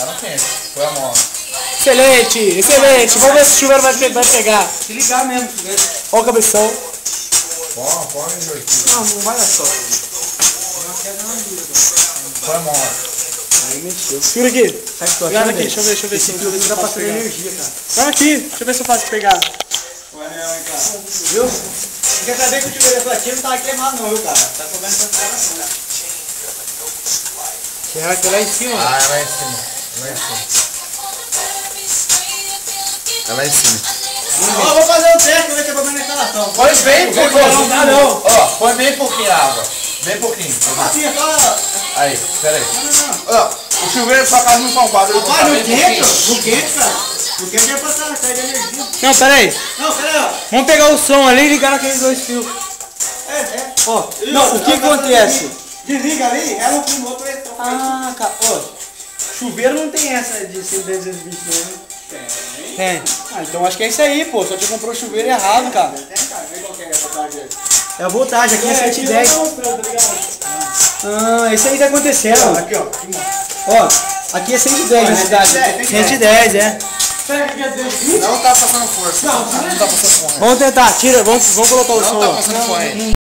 Tá no quente. Foi a mão. Excelente, excelente. Vamos ver se o chuveiro vai pegar. Se ligar mesmo, chuveiro. Olha o cabeção. Põe, Jorginho. Não vai dar só. Foi a mão. Aí mexeu. Segura aqui. Olha aqui, deixa eu ver se Esse tá passando energia, cara. Olha aqui, deixa eu ver se eu faço pegar. Ué, não, hein, cara. Viu? Quer saber que o chuveiro aqui não tava queimado não, viu, cara? Tá comendo essa cara. Será que é lá em cima? Ah, é lá em cima. Lá em cima. É lá em cima. Ó, vou fazer um teste pra ver se eu vou na instalação. Põe bem pouquinho. Não. Ó, põe bem pouquinho água. Bem pouquinho. Assim, é só... Aí, pera aí. Não. Ó, o chuveiro da sua casa não tá um quadro. Rapaz, no quente, cara. No quente é pra sair de energia. Não, pera aí. Não, pera aí, ó. Vamos pegar o som ali e ligar naqueles dois fios. Ó, não, o que acontece? Desliga ali, ela não filmou, tô Ah, cara. Ó, chuveiro não tem essa de 220, né? tem. Ah, então acho que é isso aí, pô. Só que comprou o chuveiro errado, cara. Tem, cara. Vê qual que é a voltagem. É a voltagem, aqui é 110. Ah, isso aí tá acontecendo. Aqui, ó. Ó, aqui é 110 na cidade. 110, é. Não tá passando força. Não tá passando força. Vamos tentar, tira, vamos colocar o som. Não tá passando força.